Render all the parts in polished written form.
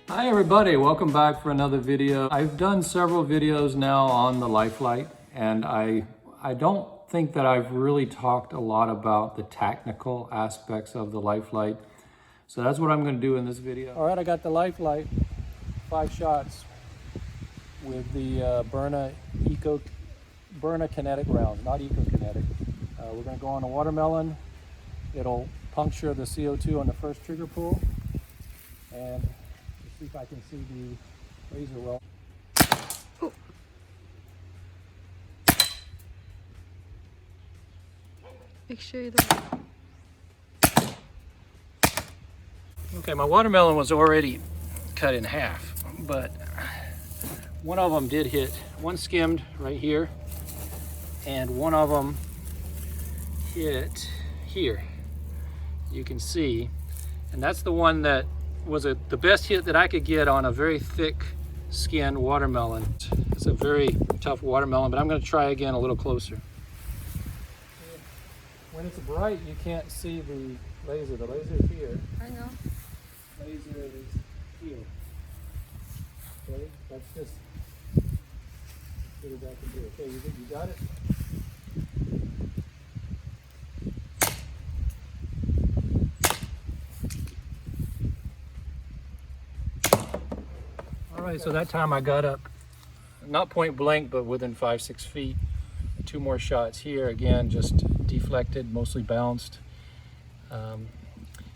Hi everybody, welcome back for another video. I've done several videos now on the Lifelite, and I don't think that I've really talked a lot about the technical aspects of the Lifelite. So that's what I'm going to do in this video. All right, I got the Lifelite, 5 shots with the Byrna kinetic rounds, not eco-kinetic. We're going to go on a watermelon. It'll puncture the CO2 on the first trigger pull, and see if I can see the laser well. Oh. Make sure you don't. Okay, my watermelon was already cut in half, but one of them did hit, one skimmed right here, and one of them hit here. You can see, and that's the one that was the best hit that I could get on a very thick skinned watermelon. It's a very tough watermelon, but I'm going to try again a little closer. When it's bright, you can't see the laser. The laser is here. I know. Laser is here. Okay, that's just what I can do. Okay, you got it? All right, so that time I got up, not point blank, but within 5-6 feet. 2 more shots here, again, just deflected, mostly bounced.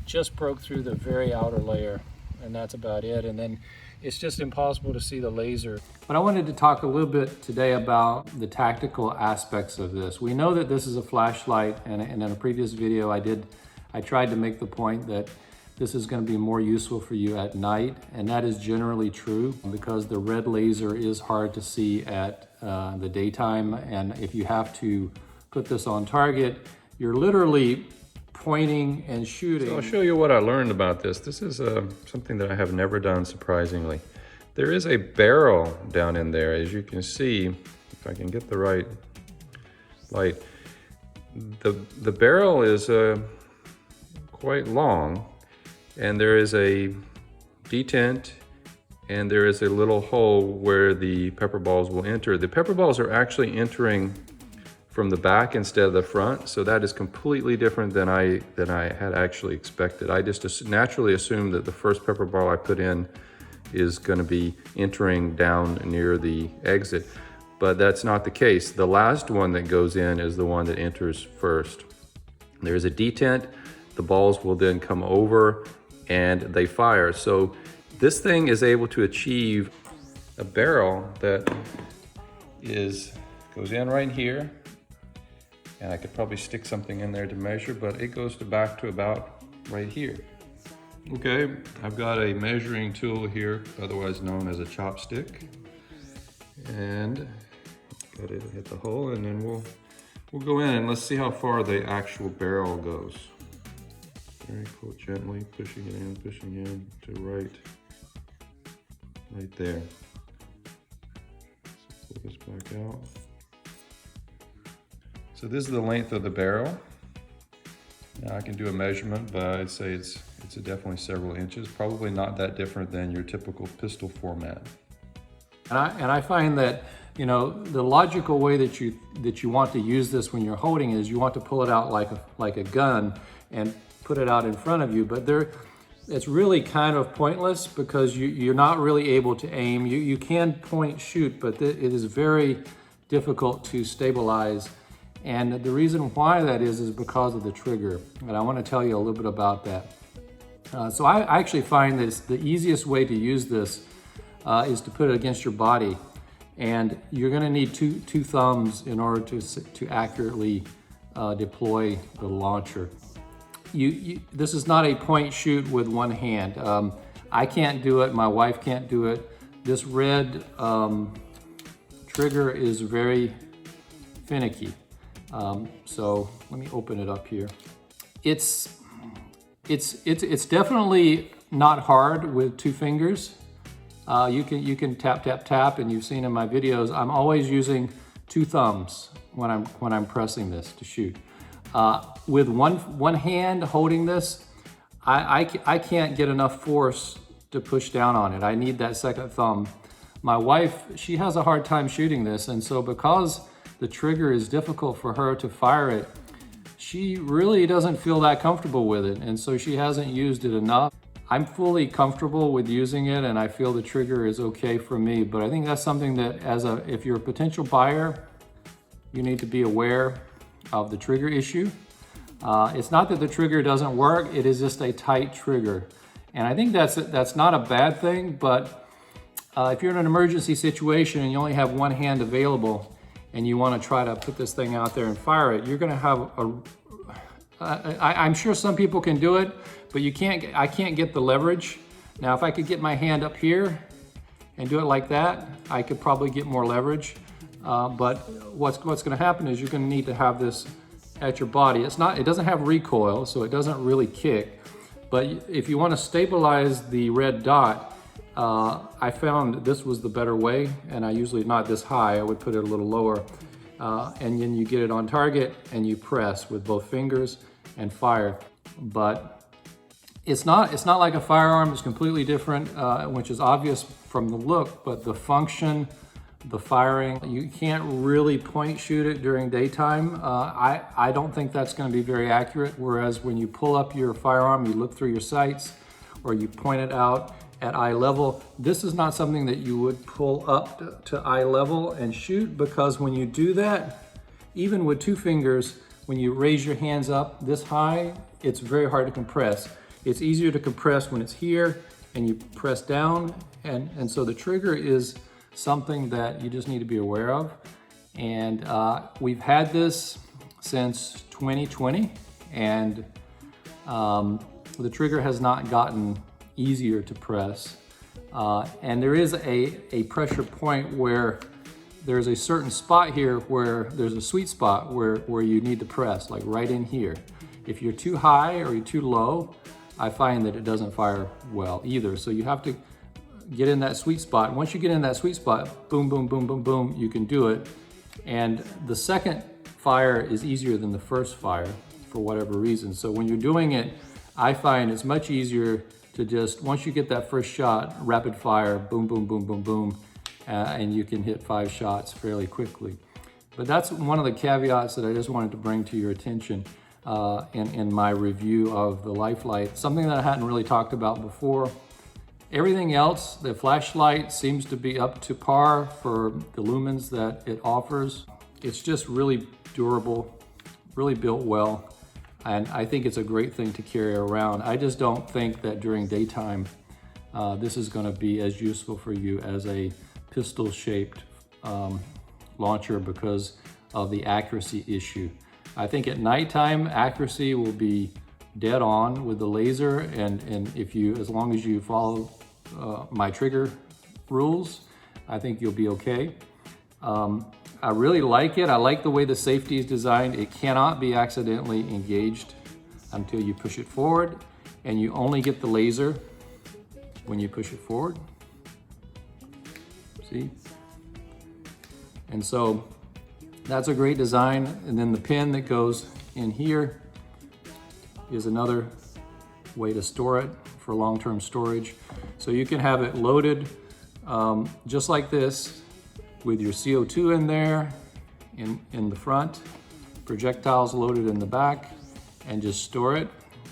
Just broke through the very outer layer, and that's about it. And then it's just impossible to see the laser. But I wanted to talk a little bit today about the tactical aspects of this. We know that this is a flashlight, and in a previous video I tried to make the point that this is going to be more useful for you at night, and that is generally true because the red laser is hard to see at the daytime, and if you have to put this on target, you're literally pointing and shooting. So I'll show you what I learned about this. This is something that I have never done, surprisingly. There is a barrel down in there, as you can see, if I can get the right light. The barrel is quite long, and there is a detent, and there is a little hole where the Pepperballs will enter. The Pepperballs are actually entering from the back instead of the front, so that is completely different than I had actually expected. I just naturally assumed that the first Pepperball I put in is going to be entering down near the exit, but that's not the case. The last one that goes in is the one that enters first. There's a detent. The balls will then come over and they fire. So this thing is able to achieve a barrel that goes in right here, and I could probably stick something in there to measure, but it goes back to about right here. Okay, I've got a measuring tool here, otherwise known as a chopstick, and got it hit the hole, and then we'll go in and let's see how far the actual barrel goes. Very cool, gently pushing in to right there. So pull this back out. So this is the length of the barrel. Now I can do a measurement, but I'd say it's definitely several inches, probably not that different than your typical pistol format. And I find that, you know, the logical way that you want to use this when you're holding is you want to pull it out like a gun and put it out in front of you, but it's really kind of pointless because you're not really able to aim. You can point shoot, but it is very difficult to stabilize. And the reason why that is because of the trigger. And I want to tell you a little bit about that. So I actually find that the easiest way to use this is to put it against your body. And you're going to need two thumbs in order to accurately deploy the launcher. This is not a point shoot with one hand. I can't do it, my wife can't do it. This red trigger is very finicky. So let me open it up here. It's definitely not hard with 2 fingers. You can tap, tap, tap, and you've seen in my videos, I'm always using 2 thumbs when I'm pressing this to shoot. With one hand holding this, I can't get enough force to push down on it. I need that second thumb. My wife, she has a hard time shooting this, and so because the trigger is difficult for her to fire it, she really doesn't feel that comfortable with it, and so she hasn't used it enough. I'm fully comfortable with using it, and I feel the trigger is okay for me, but I think that's something that if you're a potential buyer, you need to be aware of the trigger issue. It's not that the trigger doesn't work, it is just a tight trigger. And I think that's not a bad thing, but if you're in an emergency situation and you only have one hand available and you want to try to put this thing out there and fire it, you're going to have I'm sure some people can do it, but I can't get the leverage. Now, if I could get my hand up here and do it like that, I could probably get more leverage. But what's going to happen is you're going to need to have this at your body. It doesn't have recoil, so it doesn't really kick. But if you want to stabilize the red dot, I found this was the better way, and I usually not this high, I would put it a little lower. And then you get it on target and you press with both fingers and fire. But it's not like a firearm, it's completely different, which is obvious from the look, but the function, the firing, you can't really point shoot it during daytime. I don't think that's going to be very accurate, whereas when you pull up your firearm, you look through your sights or you point it out at eye level. This is not something that you would pull up to eye level and shoot, because when you do that, even with two fingers, when you raise your hands up this high, it's very hard to compress. It's easier to compress when it's here and you press down, and so the trigger is something that you just need to be aware of. And we've had this since 2020, and the trigger has not gotten easier to press. And there is a pressure point where there's a certain spot here where there's a sweet spot where you need to press, like right in here. If you're too high or you're too low, I find that it doesn't fire well either. So you have to get in that sweet spot. Once you get in that sweet spot, boom, boom, boom, boom, boom, you can do it. And the second fire is easier than the first fire for whatever reason. So when you're doing it, I find it's much easier to just, once you get that first shot, rapid fire, boom, boom, boom, boom, boom, and you can hit 5 shots fairly quickly. But that's one of the caveats that I just wanted to bring to your attention in my review of the Lifelite. Something that I hadn't really talked about before. Everything else, the flashlight seems to be up to par for the lumens that it offers. It's just really durable, really built well, and I think it's a great thing to carry around. I just don't think that during daytime, this is gonna be as useful for you as a pistol-shaped launcher because of the accuracy issue. I think at nighttime, accuracy will be dead on with the laser, and if you, as long as you follow my trigger rules, I think you'll be okay. I really like it. I like the way the safety is designed. It cannot be accidentally engaged until you push it forward, and you only get the laser when you push it forward. See? And so that's a great design. And then the pin that goes in here is another way to store it for long-term storage. So you can have it loaded just like this with your CO2 in there in the front, projectiles loaded in the back, and just store it.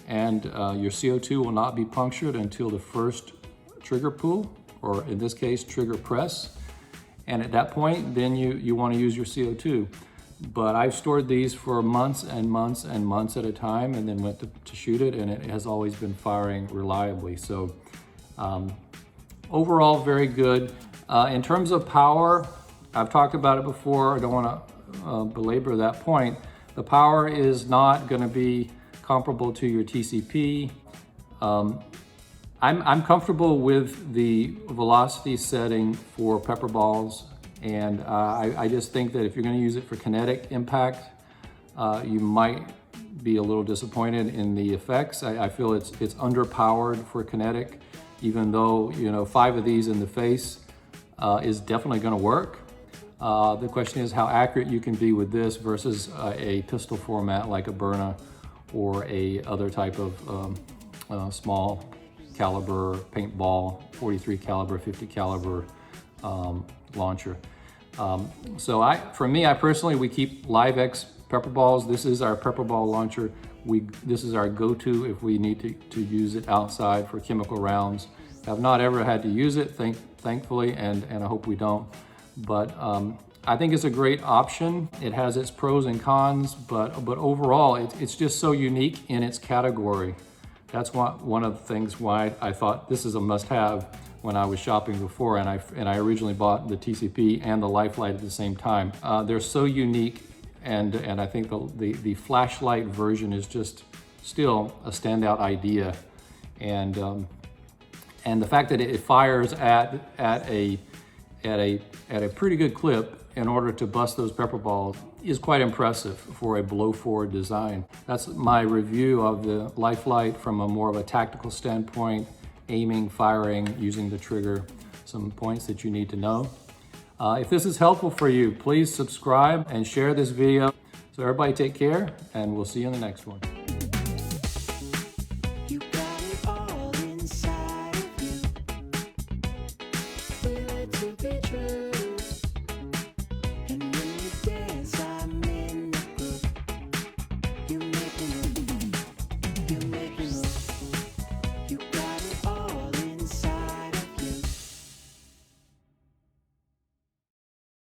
And your CO2 will not be punctured until the first trigger pull, or in this case, trigger press. And at that point, then you want to use your CO2. But I've stored these for months and months and months at a time, and then went to shoot it, and it has always been firing reliably. So overall, very good. In terms of power, I've talked about it before. I don't want to belabor that point. The power is not going to be comparable to your TCP. I'm comfortable with the velocity setting for PepperBalls, and I just think that if you're going to use it for kinetic impact, you might be a little disappointed in the effects. I feel it's underpowered for kinetic, even though 5 of these in the face is definitely going to work. The question is how accurate you can be with this versus a pistol format like a Byrna or a other type of small caliber paintball, 43 caliber, 50 caliber launcher. For me, I personally, we keep LiveX PepperBalls. This is our PepperBall launcher. This is our go-to if we need to use it outside for chemical rounds. Have not ever had to use it, thankfully, and I hope we don't. But I think it's a great option. It has its pros and cons, but overall, it's just so unique in its category. That's one of the things why I thought this is a must-have when I was shopping before, and I originally bought the TCP and the Lifelite at the same time. They're so unique, and I think the flashlight version is just still a standout idea, and the fact that it fires at a pretty good clip in order to bust those Pepperballs is quite impressive for a blow-forward design. That's my review of the Lifelite from a more of a tactical standpoint, aiming, firing, using the trigger, some points that you need to know. If this is helpful for you, please subscribe and share this video. So everybody take care, and we'll see you in the next one.